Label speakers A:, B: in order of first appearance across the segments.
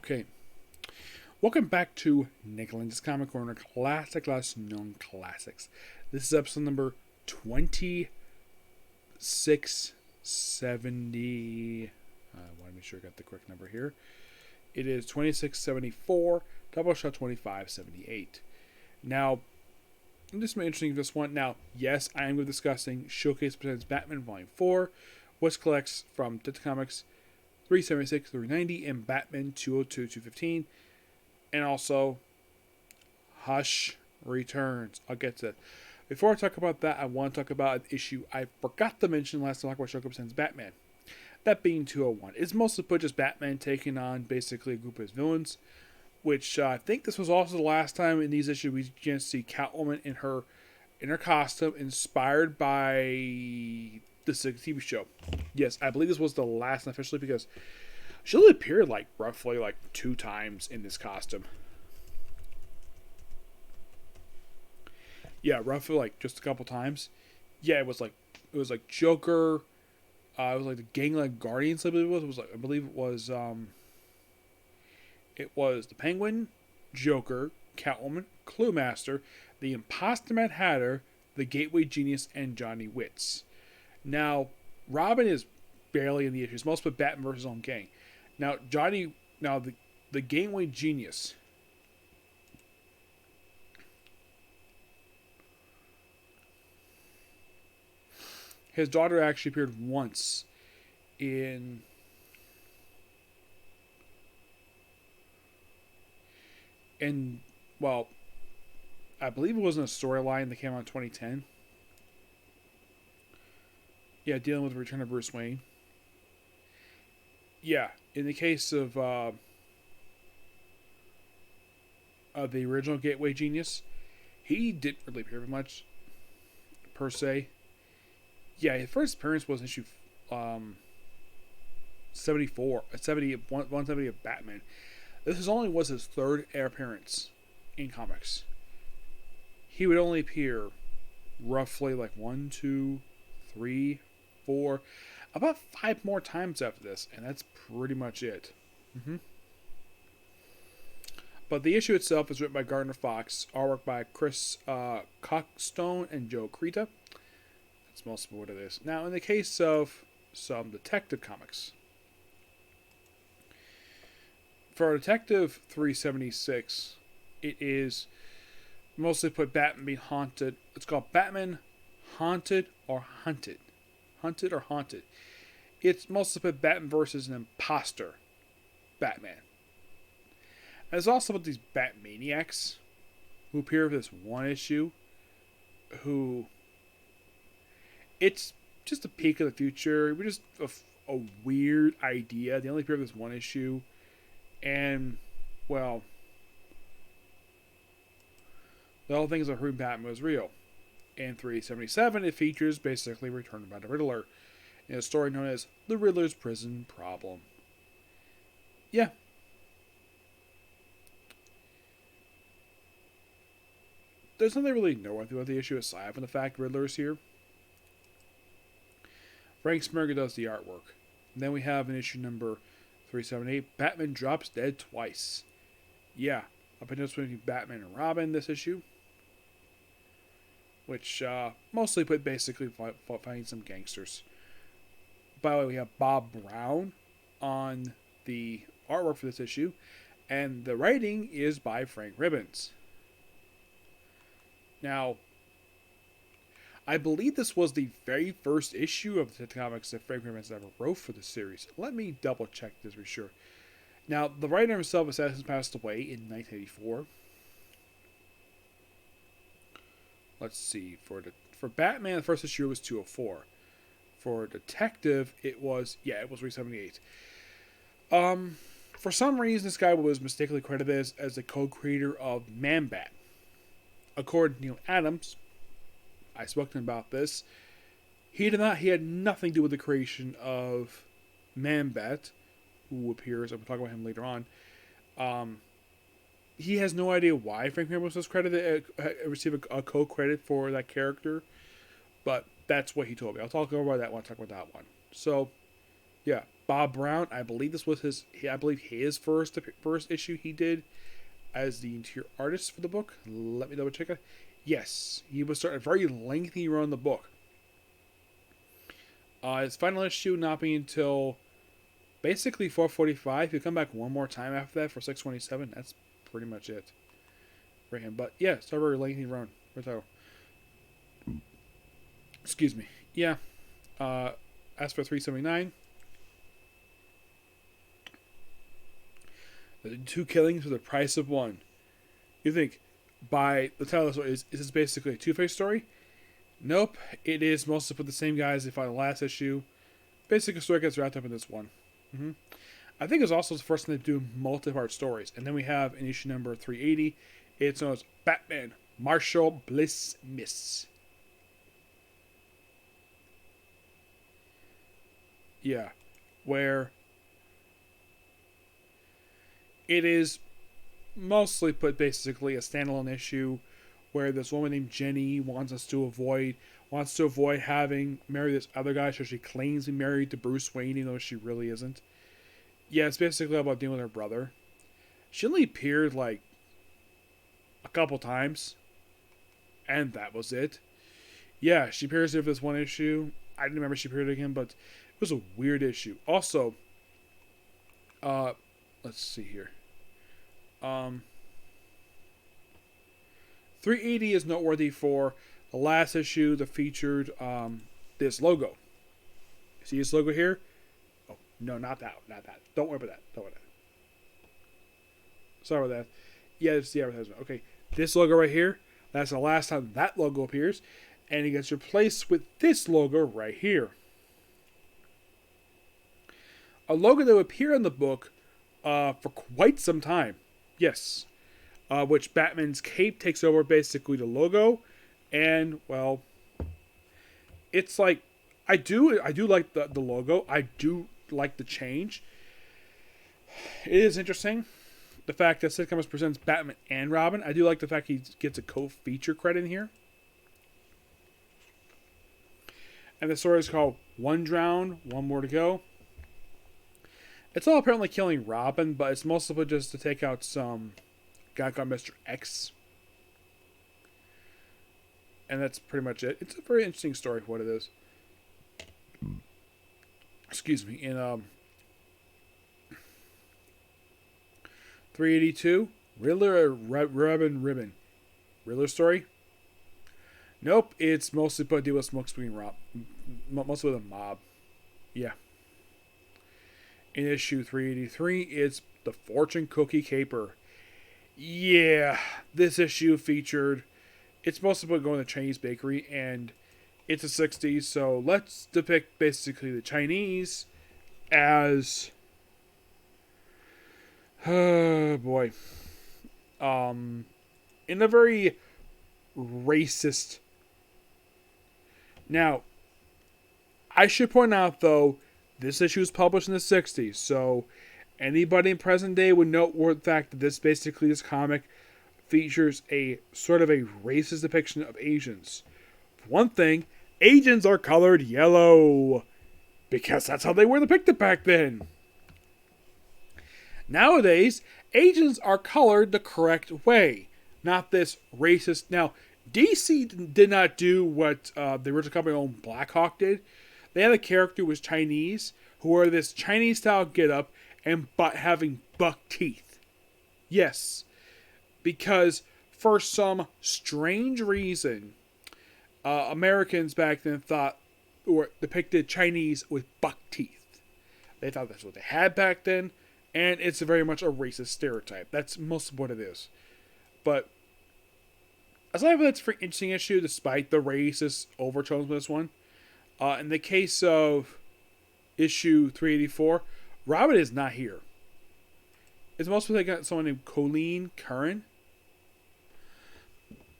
A: Okay, welcome back to Lenz's Comic Corner, classic less known classics. This is episode number 2670. I want to make sure I got the correct number here. It is 2674, Doubleshot 2578. Now, this is interesting, this one. Now, yes, I am going to be discussing Showcase Presents Batman Volume 4, which collects from Detective Comics 376, 390, and Batman 202, 215. And also, Hush returns. I'll get to that. Before I talk about that, I want to talk about an issue I forgot to mention last time I talked about Showcase Presents Batman. That being 201. It's mostly put just Batman taking on basically a group of his villains, which I think this was also the last time in these issues we get to see Catwoman in her costume, inspired by the TV show. Yes, I believe this was the last one officially, because she only appeared roughly 2 times in this costume. Yeah, roughly just a couple times. Yeah, it was like Joker. It was like the Gang Guardians. I believe it was the Penguin, Joker, Catwoman, Clue Master, the Imposter Mad Hatter, the Gateway Genius, and Johnny Wits. Now, Robin is barely in the issues. Most of Batman versus his own gang. Now, the Gateway Genius. His daughter actually appeared once in well, I believe it was in a storyline that came out in 2010. Yeah, dealing with the return of Bruce Wayne. Yeah, in the case of the original Gateway Genius, he didn't really appear very much, per se. Yeah, his first appearance was in issue 170 of Batman. This was his third appearance in comics. He would only appear roughly 1, 2, 3, 4, about 5 more times after this, and that's pretty much it. But the issue itself is written by Gardner Fox, artwork by Chris Cockstone and Joe Creta. That's mostly what it is. Now, in the case of some Detective Comics, for Detective 376, it is mostly put Batman being haunted. It's called Batman Haunted or Hunted. Hunted or Haunted. It's mostly put Batman versus an imposter Batman. And it's also about these Batmaniacs who appear for this one issue, who it's just a peek of the future. We're just a weird idea. They only appear for this one issue. And, well, the whole thing is that Who Batman was real. In 377, it features basically Return by the Riddler in a story known as The Riddler's Prison Problem. Yeah. There's nothing really noteworthy about the issue aside from the fact Riddler is here. Frank Smirga does the artwork. And then we have in issue number 378, Batman drops dead twice. Yeah, up and down between Batman and Robin this issue, which mostly put basically fighting some gangsters. By the way, we have Bob Brown on the artwork for this issue, and the writing is by Frank Ribbons. Now, I believe this was the very first issue of the comics that Frank Ribbons ever wrote for the series. Let me double check this for sure. Now, the writer himself has passed away in 1984. Let's see. For Batman, the first issue was 204. For Detective, it was 378. For some reason, this guy was mistakenly credited as the co-creator of Man-Bat. According to Neil Adams, I spoke to him about this. He had nothing to do with the creation of Man-Bat, who appears, and we'll talk about him later on. He has no idea why Frank Miller was credited, received a co-credit for that character, but that's what he told me. I'll talk about that one. So, yeah. Bob Brown. I believe this was his first issue he did as the interior artist for the book. Let me double check it. Yes, he was starting a very lengthy run in the book. His final issue not being until basically 445. He'll come back one more time after that for 627. That's pretty much it for him. But yeah, it's a very lengthy run. Excuse me. Yeah. As for 379, the 2 killings for the price of 1. You think by the title of the story is this basically a Two-Face story? Nope. It is mostly for the same guys they fought in the last issue. Basically, a story gets wrapped up in this one. I think it's also the first time they do multi-part stories. And then we have in issue number 380, it's known as Batman Marshall Bliss Miss. Yeah, where it is mostly put basically a standalone issue where this woman named Jenny wants to avoid having marry this other guy, so she claims to be married to Bruce Wayne, even though she really isn't. Yeah, it's basically about dealing with her brother. She only appeared like a couple times, and that was it. Yeah, she appears in this one issue. I didn't remember she appeared again, but it was a weird issue. Also, let's see here. 380 is noteworthy for the last issue that featured this logo. See this logo here? Oh, no, not that. Don't worry about that. Sorry about that. Yeah, it's the advertisement. Okay, this logo right here, that's the last time that logo appears, and it gets replaced with this logo right here. A logo that would appear in the book for quite some time. Yes. Which Batman's cape takes over basically the logo. And, well, it's like, I do like the logo. I do like the change. It is interesting. The fact that Sitcoms presents Batman and Robin. I do like the fact he gets a co-feature credit in here. And the story is called One Drown, One More to Go. It's all apparently killing Robin, but it's mostly just to take out some guy called Mr. X. And that's pretty much it. It's a very interesting story for what it is. Excuse me. In 382, Riddler Robin Ribbon. Riddler story? Nope, it's mostly put to deal with smoke screen Rob. Mostly with a mob. Yeah. In issue 383, it's the Fortune Cookie Caper. Yeah, this issue featured, it's mostly about going to a Chinese bakery, and it's the 60s, so let's depict basically the Chinese as, oh boy, in a very racist. Now, I should point out though, this issue was published in the 60s, so anybody in present day would note the fact that this comic features a sort of a racist depiction of Asians. For one thing, Asians are colored yellow, because that's how they were depicted back then. Nowadays, Asians are colored the correct way, not this racist. Now, DC did not do what the original company owned Blackhawk did. They had a character who was Chinese, who wore this Chinese-style get-up and having buck teeth. Yes, because for some strange reason, Americans back then thought or depicted Chinese with buck teeth. They thought that's what they had back then, and it's very much a racist stereotype. That's most of what it is. But aside from that's a very interesting issue, despite the racist overtones with this one. In the case of issue 384, Robin is not here. It's mostly they got someone named Colleen Curran.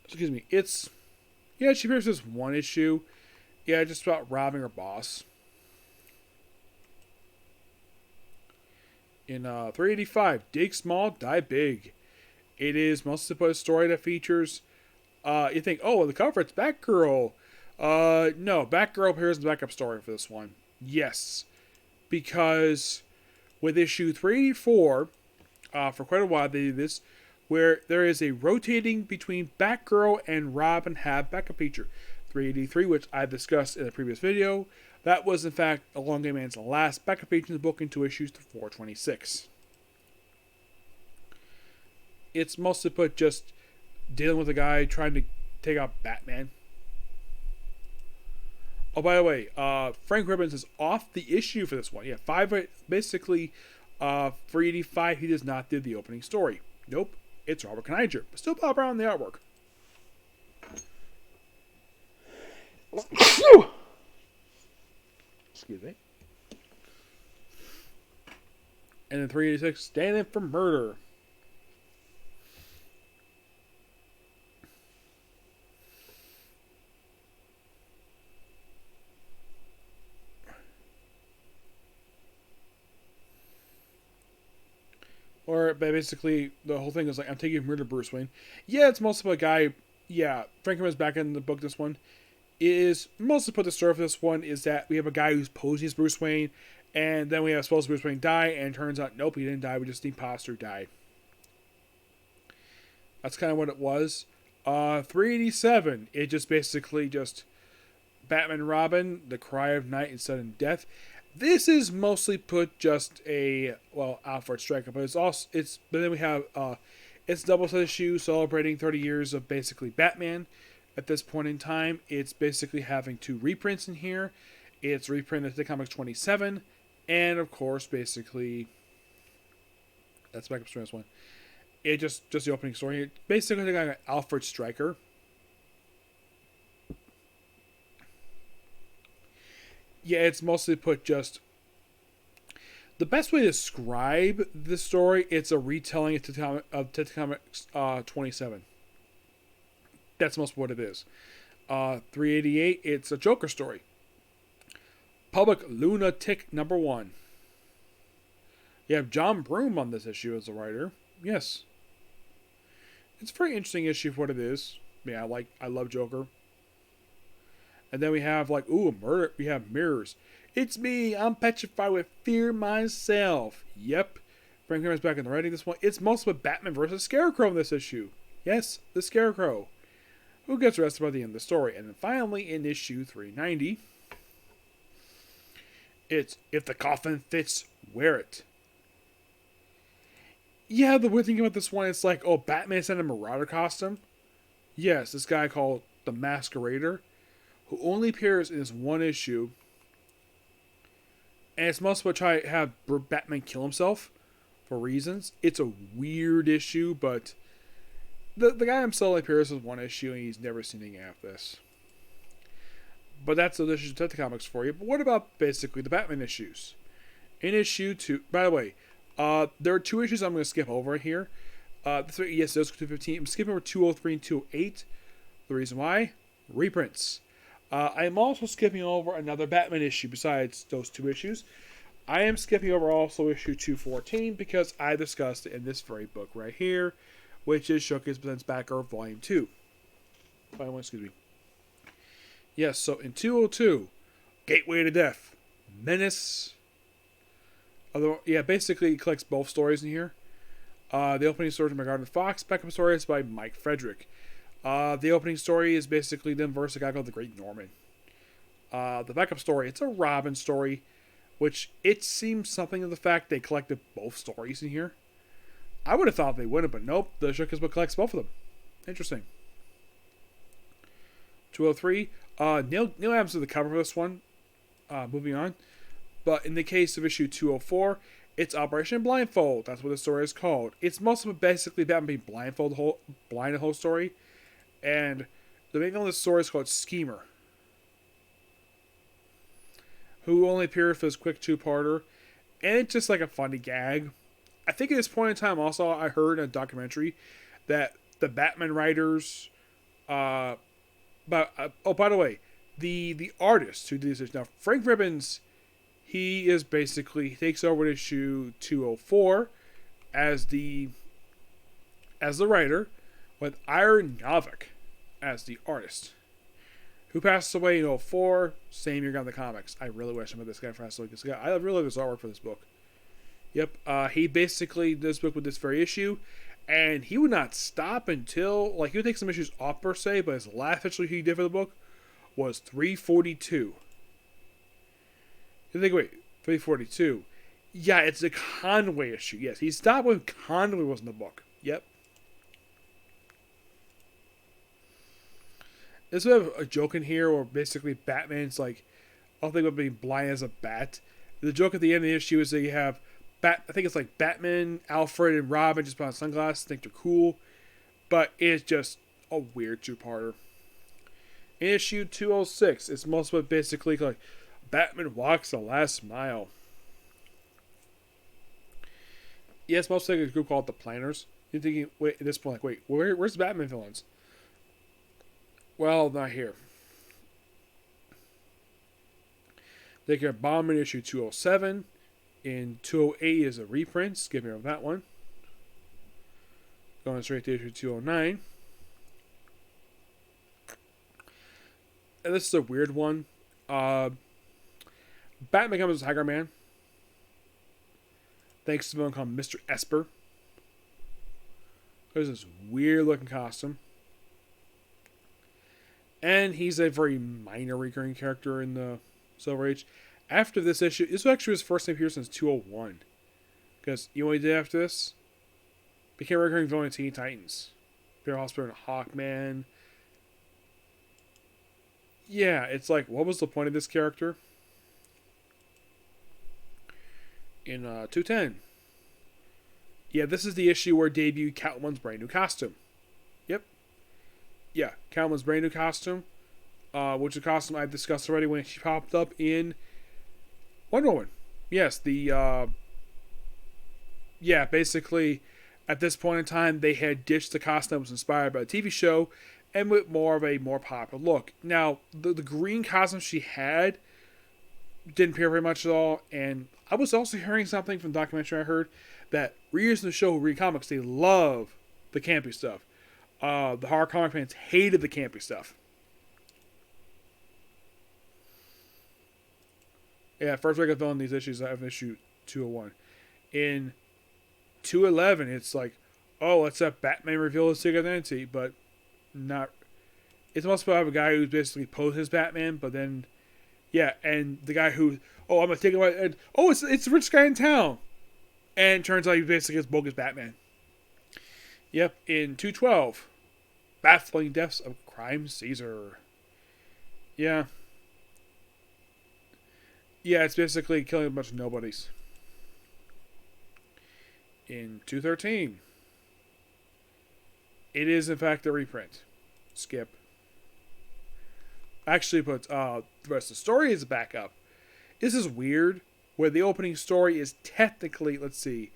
A: Excuse me. She appears this one issue. Yeah, just about robbing her boss. In 385, Dig Small, Die Big. It is mostly a story that features, you think, oh, the cover, it's Batgirl. No, Batgirl appears in the backup story for this one. Yes. because with issue 384, for quite a while they do this, where there is a rotating between Batgirl and Robin have backup feature. 383, which I discussed in a previous video, that was in fact a Long Game Man's last backup feature in the book into issues 426. It's mostly put just dealing with a guy trying to take out Batman. Oh, by the way, Frank Ribbons is off the issue for this one. Yeah, basically, for 85, he does not do the opening story. Nope, it's Robert Kniger, but still Bob Brown in the artwork. Excuse me. And then 386, Standing for Murder. Or basically, the whole thing is like, I'm taking murder Bruce Wayne. Yeah, it's mostly a guy. Yeah, Frank is back in the book. This one is mostly put the story for this one is that we have a guy who's posing as Bruce Wayne, and then we have supposed Bruce Wayne die, and it turns out nope, he didn't die. We just the imposter died. That's kind of what it was. 387. It just basically just Batman and Robin, the cry of night and sudden death. This is mostly put just a Alfred Striker, but but then we have it's double set issue celebrating 30 years of basically Batman. At this point in time, it's basically having 2 reprints in here. It's reprinted to Comics 27, and of course, basically that's backup story. This one, it just the opening story. It basically, the guy Alfred Striker. Yeah, it's mostly put just the best way to describe the story. It's a retelling of Detective Comics 27. That's most what it is. 388. It's a Joker story. Public Lunatic #1. You have John Broome on this issue as a writer. Yes, it's a very interesting issue for what it is. Yeah, I love Joker. And then we have murder. We have mirrors. It's me. I'm petrified with fear myself. Yep. Frank Miller's back in the writing this one. It's mostly Batman versus Scarecrow in this issue. Yes, the Scarecrow, who gets arrested by the end of the story. And then finally in issue 390, it's If the Coffin Fits, Wear It. Yeah, the weird thing about this one, it's like, oh, Batman sent a Marauder costume. Yes, this guy called the Masquerader, who only appears in this one issue. And it's mostly try to have Batman kill himself for reasons. It's a weird issue, but the guy himself appears in one issue, and he's never seen anything after this. But that's the issue of Detective Comics for you. But what about basically the Batman issues? In issue 2, by the way, there are 2 issues I'm going to skip over here. Yes, those 215. I'm skipping over 203 and 208. The reason why? Reprints. I'm also skipping over another Batman issue besides those 2 issues. I am skipping over also issue 214 because I discussed it in this very book right here, which is Showcase Presents Batgirl Volume 2. Volume 1, excuse me. Yes, so in 202, Gateway to Death, Menace. Basically it collects both stories in here. The opening story is by Gardner Fox. Backup story is by Mike Frederick. The opening story is basically them versus a guy called the Great Norman. The backup story, it's a Robin story, which it seems something of the fact they collected both stories in here. I would have thought they wouldn't, but nope, the Showcase book collects both of them. Interesting. 203, Neil Adams is the cover for this one. Moving on. But in the case of issue 204, it's Operation Blindfold. That's what the story is called. It's mostly basically Batman being blind the whole story. And the main villain of the story is called Schemer, who only appeared for this quick 2-parter. And it's just like a funny gag. I think at this point in time, also, I heard in a documentary that the Batman writers... by the way, the artist who did this... Now, Frank Ribbons, he takes over issue 204 as the writer, with Iron Novik as the artist. who passed away in '04, same year got in the comics. I really wish I met this guy passed away. I really love his artwork for this book. Yep, he basically did this book with this very issue, and he would not stop until, like, he would take some issues off per se, but his last issue he did for the book was 342. You think, wait, 342? Yeah, it's a Conway issue. Yes, he stopped when Conway was in the book. Yep. There's a joke in here where basically Batman's like, I'll think about being blind as a bat. The joke at the end of the issue is that you have I think it's like Batman, Alfred, and Robin just put on sunglasses, think they're cool, but it's just a weird two-parter. In issue 206, it's mostly basically like Batman walks the last mile. Yes, most like a group called the Planners. You're thinking, wait, at this point, like, wait, where's the Batman villains? Well, not here. They get Bomber in issue 207. In 208 is a reprint. Skip me over that one. Going straight to issue 209. And this is a weird one. Batman becomes Tiger Man. Thanks to someone called Mr. Esper. There's this weird looking costume. And he's a very minor recurring character in the Silver Age. After this issue, this was actually his first time here since 201. Because you know what he did after this? Became a recurring villain in Teen Titans. Fear Hospital and Hawkman. Yeah, it's like, what was the point of this character? In 210. Yeah, this is the issue where debuted Catwoman's brand new costume. Yep. Yeah, Catwoman's brand new costume. Which is a costume I've discussed already when she popped up in Wonder Woman. Yes, yeah, basically, at this point in time, they had ditched the costume that was inspired by the TV show and with more of a more popular look. Now, the green costume she had didn't appear very much at all, and I was also hearing something from the documentary I heard that readers in the show who read comics, they love the campy stuff. The horror comic fans hated the campy stuff. Yeah, first week of filming these issues, I have issue 201. In 211, it's like, oh, let's have Batman reveal his secret identity, but not. It's supposed to have a guy who's basically posed as Batman, but then, yeah, and the guy who, oh, I'm gonna take him out, and oh, it's the rich guy in town, and it turns out he basically is bogus Batman. Yep, in 212, baffling deaths of Crime Caesar. Yeah. Yeah, it's basically killing a bunch of nobodies. In 213, it is in fact a reprint. Skip. Actually puts the rest of the story is a backup. This is weird, where the opening story is technically, let's see,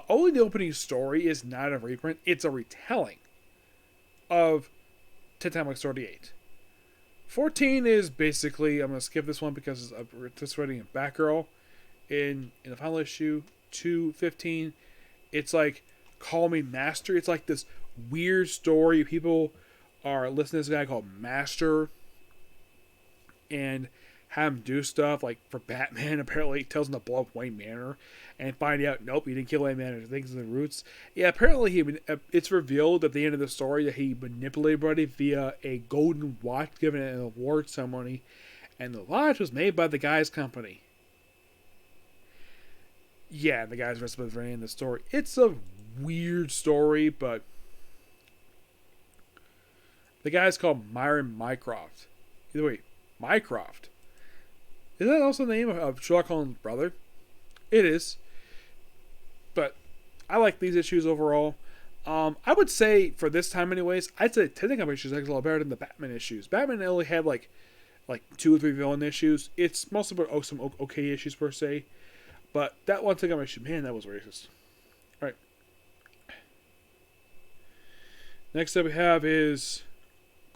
A: only the opening story is not a reprint, it's a retelling of Titanic 38. 14 is basically, I'm going to skip this one because I'm just writing in Batgirl. In the final issue, 215, it's like, Call Me Master. It's like this weird story. People are listening to this guy called Master and have him do stuff. Like for Batman, apparently he tells him to blow up Wayne Manor and find out, nope, he didn't kill Wayne Manor. Things in the roots. Yeah, apparently it's revealed at the end of the story that he manipulated everybody via a golden watch given at an award ceremony. And the watch was made by the guy's company. Yeah, the guy's rest of the very end of the story. It's a weird story, but the guy's called Myron Mycroft. Either way, Mycroft. Is that also the name of Sherlock Holmes' brother? It is. But I like these issues overall. I would say, for this time anyways, I'd say Titanic issues are a lot better than the Batman issues. Batman only had like 2 or 3 villain issues. It's mostly about some okay issues per se. But that one Titanic issue, man, that was racist. Alright. Next up we have is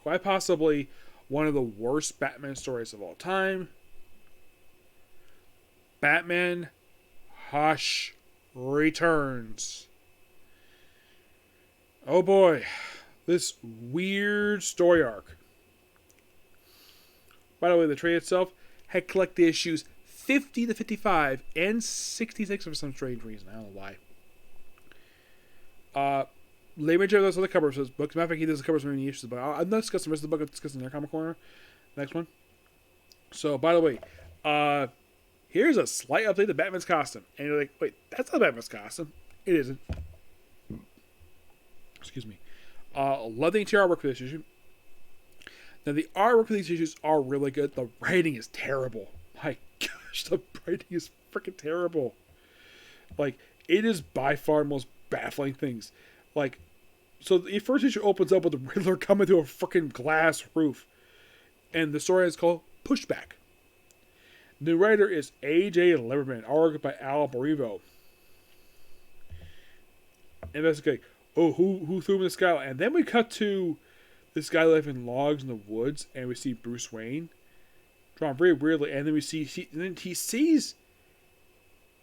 A: quite possibly one of the worst Batman stories of all time. Batman Hush returns. Oh boy, this weird story arc. By the way, the trade itself had collected issues 50 to 55 and 66 for some strange reason. I don't know why. Later, those other covers of books. Matter of fact, he does the covers for many issues, but I'm not discussing the rest of the book. I'm discussing their comic corner. Next one. So, by the way, here's a slight update to Batman's costume. And you're like, wait, that's not Batman's costume. It isn't. Excuse me. Love the interior artwork for this issue. Now, the artwork for these issues are really good. The writing is terrible. My gosh, the writing is freaking terrible. Like, it is by far the most baffling things. Like, so the first issue opens up with the Riddler coming through a freaking glass roof. And the story is called Pushback. The writer is A.J. Lieberman, artwork by Al Barivo. Investigate. Oh, who threw him in the sky? And then we cut to this guy living in logs in the woods, and we see Bruce Wayne drawn very weirdly, and then he sees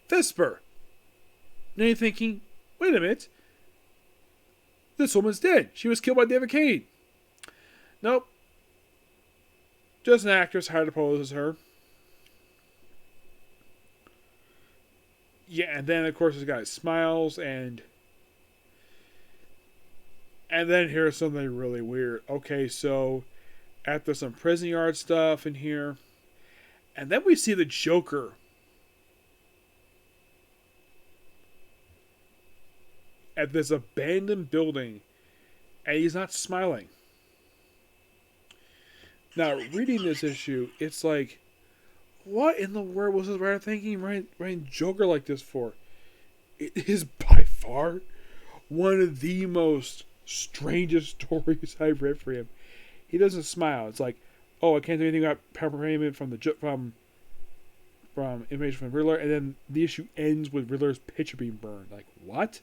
A: Vesper. And you're thinking, wait a minute, this woman's dead. She was killed by David Kane. Nope, just an actress hired to pose as her. Yeah, and then of course this guy smiles and then here's something really weird. Okay, so after some prison yard stuff in here, and then we see the Joker at this abandoned building, and he's not smiling. Now, reading this issue, it's like, what in the world was this writer thinking writing Joker like this for? It is by far one of the most strangest stories I've read for him. He doesn't smile. It's like, oh, I can't do anything about payment from information from Riddler, and then the issue ends with Riddler's picture being burned. Like, what?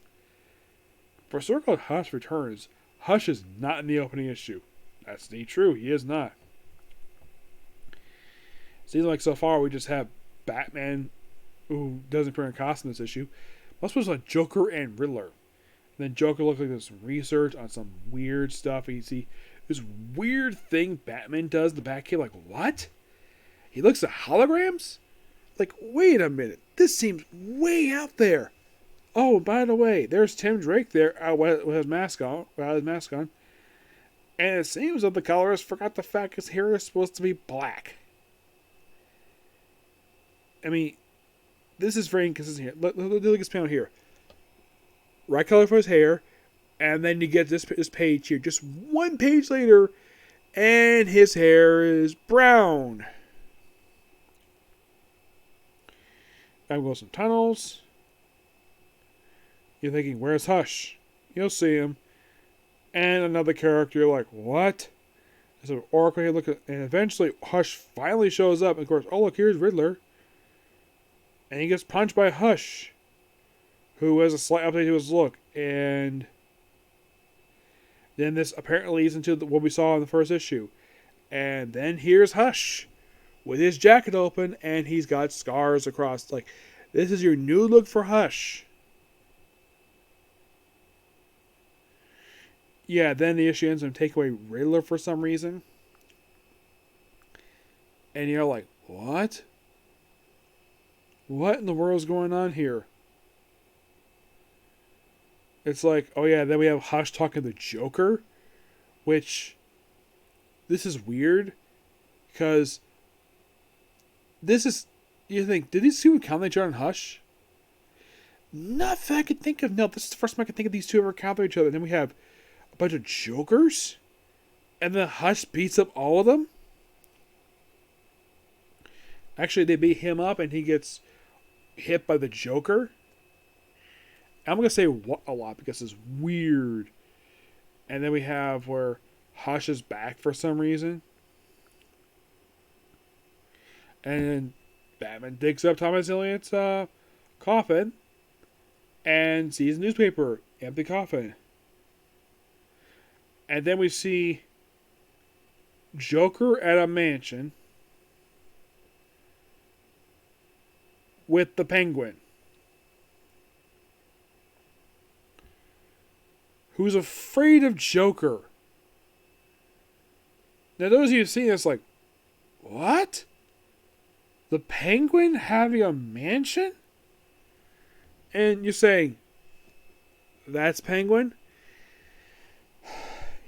A: For a story called Hush Returns, Hush is not in the opening issue. That's indeed true. He is not. Seems like so far we just have Batman, who doesn't appear in costume in this issue. Most was like Joker and Riddler. Then Joker looks like there's some research on some weird stuff. And you see this weird thing Batman does in the Batcave. Like, what? He looks at holograms? Like, wait a minute. This seems way out there. Oh, by the way, there's Tim Drake there with his mask on. And it seems that the colorist forgot the fact his hair is supposed to be black. I mean, this is very inconsistent here. Look at this panel here. Right color for his hair, and then you get this page here. Just one page later, and his hair is brown. Now we go some tunnels. You're thinking, where's Hush? You'll see him. And another character, you're like, what? So Oracle here, look at, and eventually Hush finally shows up. And of course, oh look, here's Riddler. And he gets punched by Hush, who has a slight update to his look. And then this apparently leads into what we saw in the first issue. And then here's Hush with his jacket open, and he's got scars across. Like, this is your new look for Hush. Yeah, then the issue ends and take away Riddler for some reason. And you're like, what? What in the world is going on here? It's like, oh yeah, then we have Hush talking to the Joker, which, this is weird, because this is, you think, did these two encounter each other in Hush? Nothing I could think of. No, this is the first time I can think of these two ever encounter each other. And then we have a bunch of Jokers, and then Hush beats up all of them. Actually, they beat him up, and he gets hit by the Joker. I'm going to say what a lot because it's weird. And then we have where Hush is back for some reason. And then Batman digs up Thomas Elliott's coffin and sees a newspaper, empty coffin. And then we see Joker at a mansion with the Penguin, who's afraid of Joker. Now, those of you who've seen this, like, what? The Penguin having a mansion? And you're saying, that's Penguin?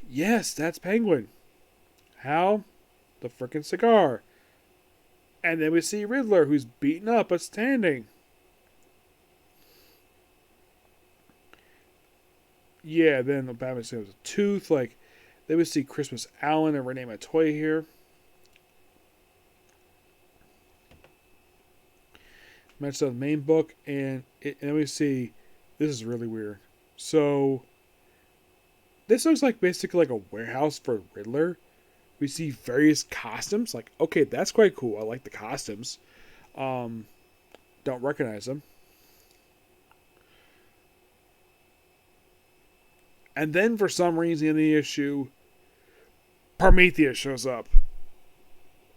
A: Yes, that's Penguin. How? The frickin' cigar. And then we see Riddler, who's beaten up but standing. Yeah, then Batman says a tooth. Like, then we see Christmas Allen and Renee Matoy here. Matches on the main book, and then we see, this is really weird. So, this looks like basically like a warehouse for Riddler. We see various costumes. Like, okay, that's quite cool. I like the costumes. Don't recognize them. And then for some reason in the issue, Prometheus shows up.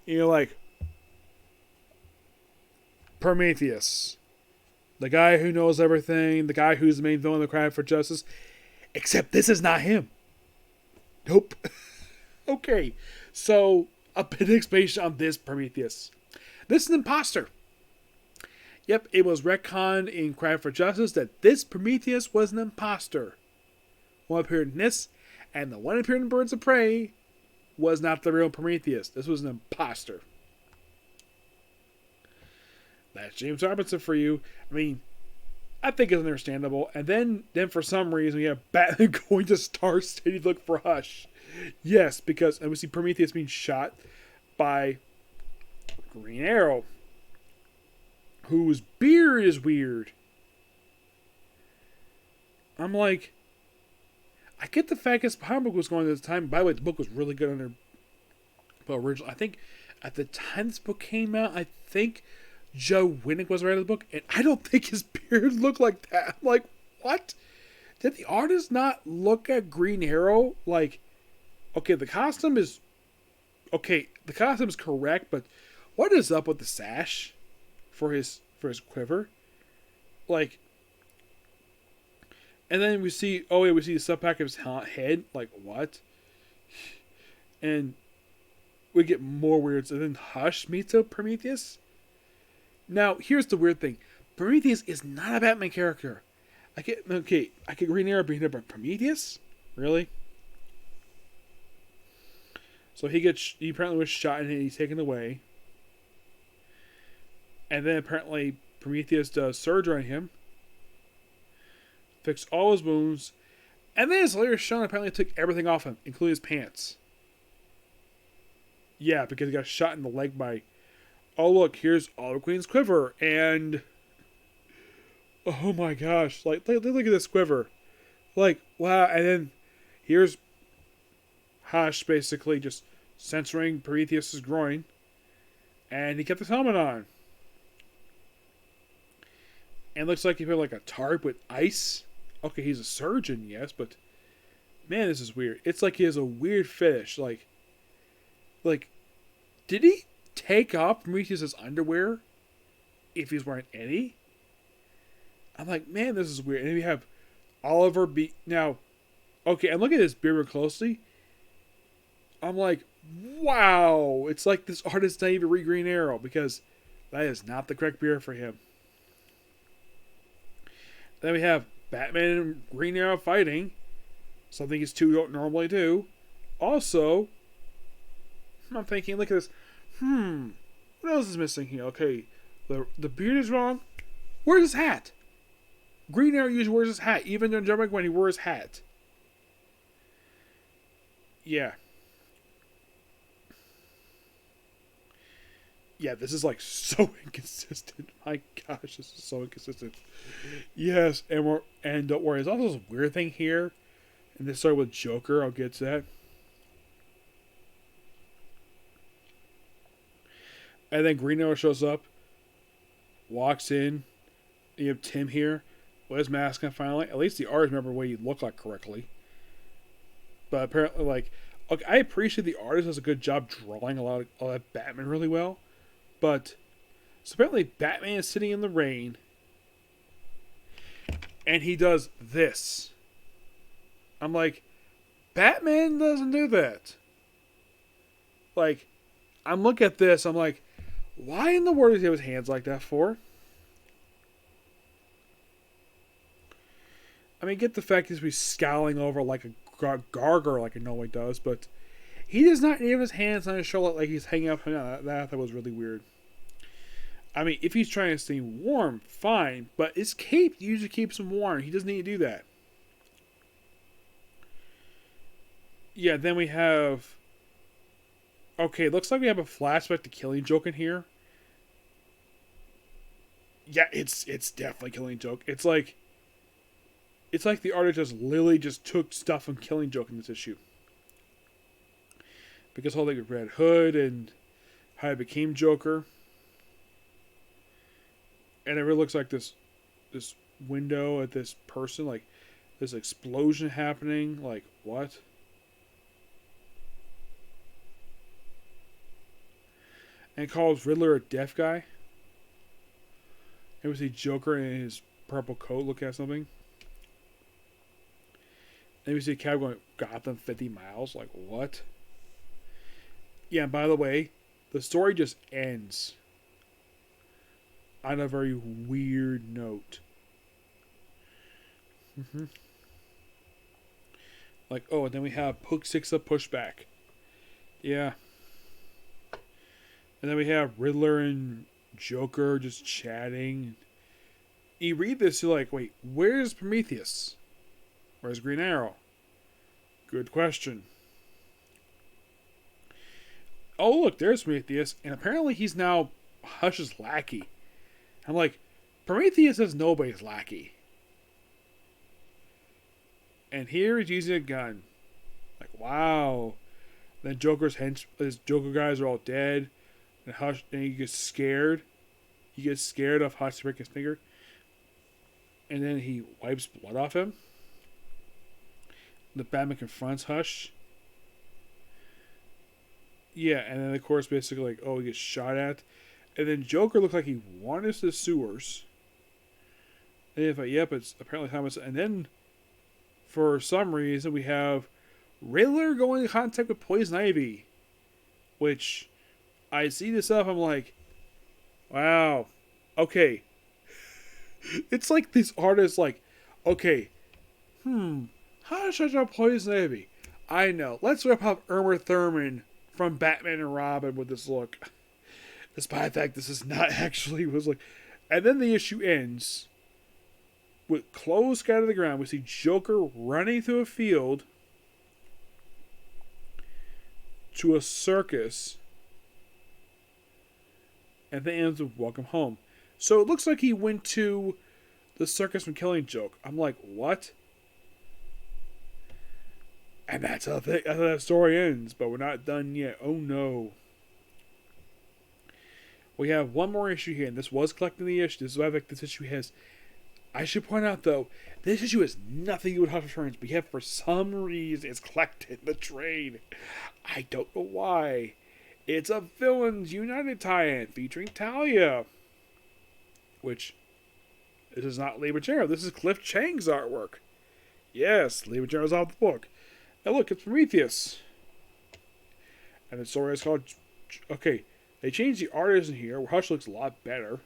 A: You're like, Prometheus. The guy who knows everything. The guy who's the main villain of the Cry for Justice. Except this is not him. Nope. Okay. So, a bit of explanation on this Prometheus. This is an imposter. Yep, it was retconned in Cry for Justice that this Prometheus was an imposter. One appeared in this, and the one appeared in Birds of Prey was not the real Prometheus. This was an imposter. That's James Robinson for you. I mean, I think it's understandable. And then for some reason, we have Batman going to Star City to look for Hush. Yes, because and we see Prometheus being shot by Green Arrow, whose beard is weird. I'm like, I get the fact this comic book was going at the time. By the way, the book was really good under original. I think at the time this book came out, I think Joe Winnick was writing the book, and I don't think his beard looked like that. I'm like, what? Did the artist not look at Green Arrow? Like, okay, the costume is correct, but what is up with the sash for his quiver? Like, and then we see the sub pack of his head. Like, what? And we get more weirds. And then Hush meets up Prometheus. Now, here's the weird thing. Prometheus is not a Batman character. I get Green Arrow being up by Prometheus? Really? So he apparently was shot and he's taken away. And then apparently Prometheus does surgery on him. Fixed all his wounds. And then his later shown apparently took everything off him, including his pants. Yeah, because he got shot in the leg by, oh look, here's Oliver Queen's quiver, and oh my gosh, like look at this quiver, like wow, and then here's Hush basically just censoring Prometheus's groin, and he kept his helmet on, and looks like he put like a tarp with ice. Okay, he's a surgeon, yes, but man, this is weird. It's like he has a weird fetish, like, did he take off Prometheus' underwear if he's wearing any? I'm like, man, this is weird. And then we have Oliver now, okay, and look at his beard real closely. I'm like, wow, it's like this artist didn't even read Green Arrow, because that is not the correct beard for him. Then we have Batman and Green Arrow fighting, something these two don't normally do. Also, I'm thinking, look at this. What else is missing here? Okay, the beard is wrong. Where's his hat? Green Arrow usually wears his hat, even during Jumping when he wore his hat. Yeah. Yeah, this is like so inconsistent. My gosh, this is so inconsistent. Yes, and don't worry, there's also this weird thing here. And this started with Joker, I'll get to that. And then Green Arrow shows up, walks in. You have Tim here with his mask on finally. At least the artist remember what he looked like correctly. But apparently, like, okay, I appreciate the artist does a good job drawing a lot of Batman really well. But, so apparently Batman is sitting in the rain. And he does this. I'm like, Batman doesn't do that. Like, I'm looking at this. I'm like, why in the world does he have his hands like that for? I mean, get the fact he's scowling over like a gargoyle like a Norway does, but he does not have his hands on his shoulder like he's hanging up. No, that was really weird. I mean, if he's trying to stay warm, fine, but his cape usually keeps him warm. He doesn't need to do that. Yeah, then we have... Okay, looks like we have a flashback to Killing Joke in here. Yeah, it's definitely Killing Joke. It's like the artist just literally just took stuff from Killing Joke in this issue. Because whole thing with Red Hood and how he became Joker. And it really looks like this window at this person, like this explosion happening. Like, what? And calls Riddler a deaf guy. And we see Joker in his purple coat looking at something. And we see a cab going, Gotham 50 miles. Like, what? Yeah, and by the way, the story just ends on a very weird note. Like, oh, and then we have Book 6 of Pushback. Yeah. And then we have Riddler and Joker just chatting. You read this, you're like, wait, where's Prometheus? Where's Green Arrow? Good question. Oh, look, there's Prometheus. And apparently he's now Hush's lackey. I'm like, Prometheus is nobody's lackey. And here he's using a gun. Like, wow. Then his Joker guys are all dead. And Hush, and he gets scared. He gets scared of Hush to break his finger. And then he wipes blood off him. The Batman confronts Hush. Yeah, and then of course basically like, oh, he gets shot at. And then Joker looks like he wanders the sewers. And if yep, it's apparently Thomas. And then for some reason we have Riddler going in contact with Poison Ivy. Which I see this up, I'm like, wow. Okay. It's like these artists like, okay, how should I draw Poison Ivy? I know. Let's rip up Irma Thurman from Batman and Robin with this look. Despite the fact this is not actually was like. And then the issue ends with clothes scattered to the ground. We see Joker running through a field to a circus. And then ends with Welcome Home. So it looks like he went to the circus from Killing Joke. I'm like, what? And that's how that story ends. But we're not done yet. Oh no. We have one more issue here. And this was collecting the issue. This is why I think this issue has... I should point out, though, this issue has nothing to do with Hush Returns. But yet, for some reason, it's collected in the trade. I don't know why. It's a Villains United tie-in featuring Talia. Which, this is not Lee Bergero. This is Cliff Chang's artwork. Yes, Lee Bergero's off the book. And look, it's Prometheus. And the story is called... Okay, they changed the artist in here, where Hush looks a lot better.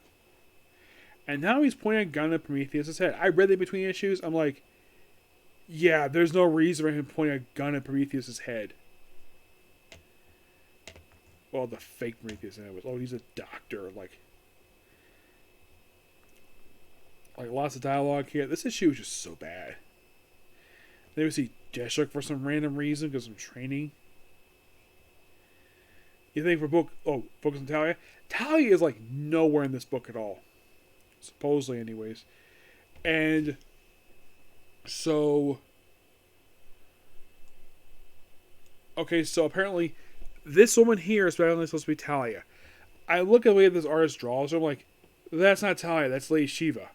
A: And now he's pointing a gun at Prometheus' head. I read it between issues. I'm like, yeah, there's no reason for him pointing a gun at Prometheus' head. Well, the fake Prometheus was, oh, he's a doctor. Like lots of dialogue here. This issue is just so bad. Then we see Deathstroke for some random reason because of training. You think for focus on Talia? Talia is like nowhere in this book at all. Supposedly, anyways. And so... Okay, so apparently this woman here is apparently supposed to be Talia. I look at the way this artist draws her, I'm like, that's not Talia, that's Lady Shiva.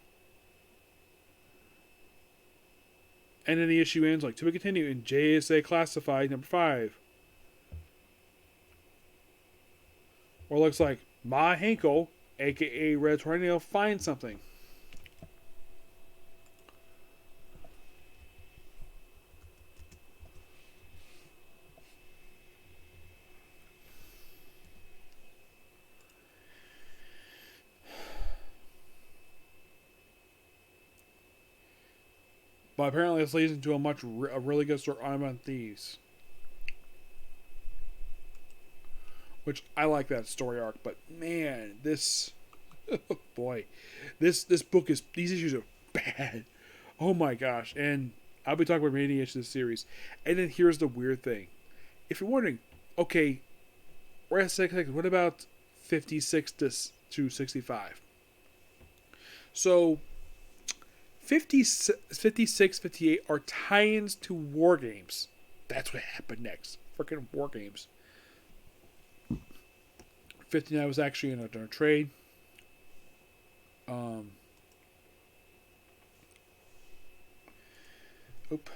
A: And then the issue ends like, to be continued in JSA Classified number 5. Or it looks like Ma Hinkle, aka Red Tornado, finds something. But apparently this leads into a really good story on Thieves. Which I like that story arc, but man, this oh boy. This book is these issues are bad. Oh my gosh. And I'll be talking about many issues of this series. And then here's the weird thing. If you're wondering, okay, we're at 66, what about 56 to 65? So 56, 58 are tie-ins to War Games. That's what happened next. Freaking War Games. 59 was actually in a trade. Oop.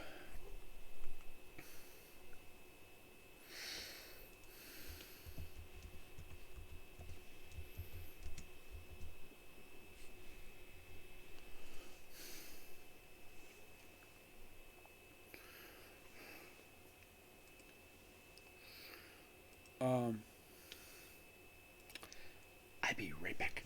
A: I'll be right back.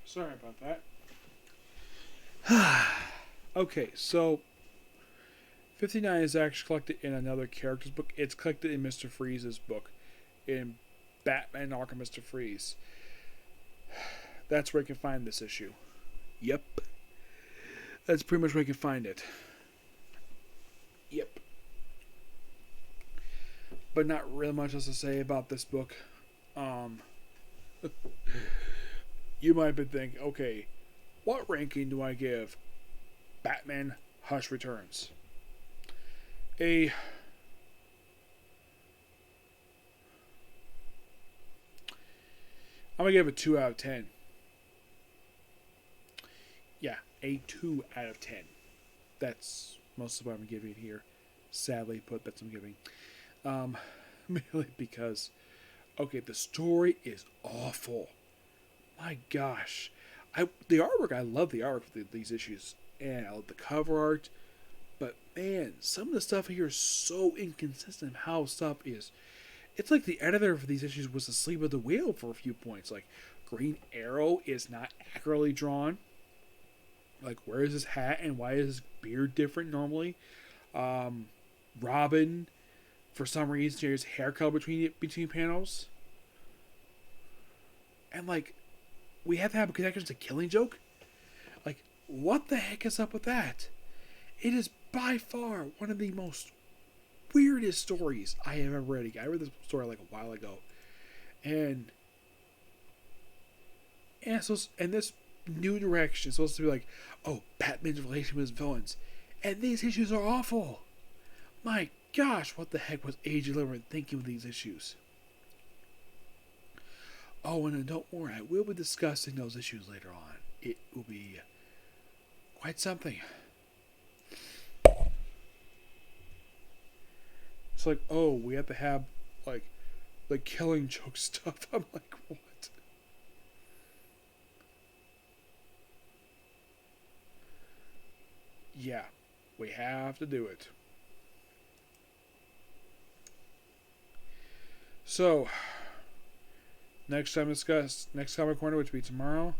A: Sorry about that. Okay, so 59 is actually collected in another character's book. It's collected in Mr. Freeze's book, in Batman Arkham Mr. Freeze. That's where you can find this issue. Yep. That's pretty much where you can find it. Yep. But not really much else to say about this book. You might have been thinking, okay, what ranking do I give Batman Hush Returns? I'm going to give it a 2 out of 10. Yeah, a 2 out of 10. That's most of what I'm giving here. Sadly put, that's what I'm giving. Merely because, okay, the story is awful. My gosh. The artwork, I love the artwork for these issues. And I love the cover art. But man, some of the stuff here is so inconsistent how stuff is. It's like the editor for these issues was asleep at the wheel for a few points. Like, Green Arrow is not accurately drawn. Like, where is his hat and why is his beard different normally? Robin, for some reason, there's hair color between panels. And like, we have to have a connection to Killing Joke. Like, what the heck is up with that? It is by far one of the most weirdest stories I have ever read. I read this story like a while ago. And this new direction is supposed to be like, oh, Batman's relation with his villains. And these issues are awful. My gosh, what the heck was A.J. Lieberman thinking with these issues? Oh, and don't worry, I will be discussing those issues later on. It will be quite something. It's like, oh, we have to have, like, the Killing Joke stuff. I'm like, what? Yeah, we have to do it. So, Next Comic Corner, which will be tomorrow,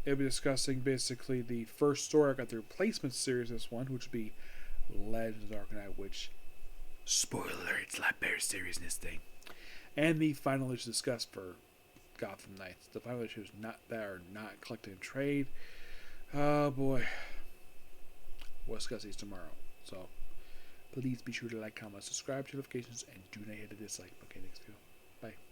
A: it'll be discussing basically the first story. I got the replacement series, this one, which would be Legends of the Dark Knight, which, spoiler, it's a lot better series than this thing. And the final issue discussed for Gotham Knights. The final issues that are not collected in trade. Oh boy. We'll discuss these tomorrow. So please be sure to like, comment, subscribe to notifications, and do not hit the dislike button. Okay, next video. Bye.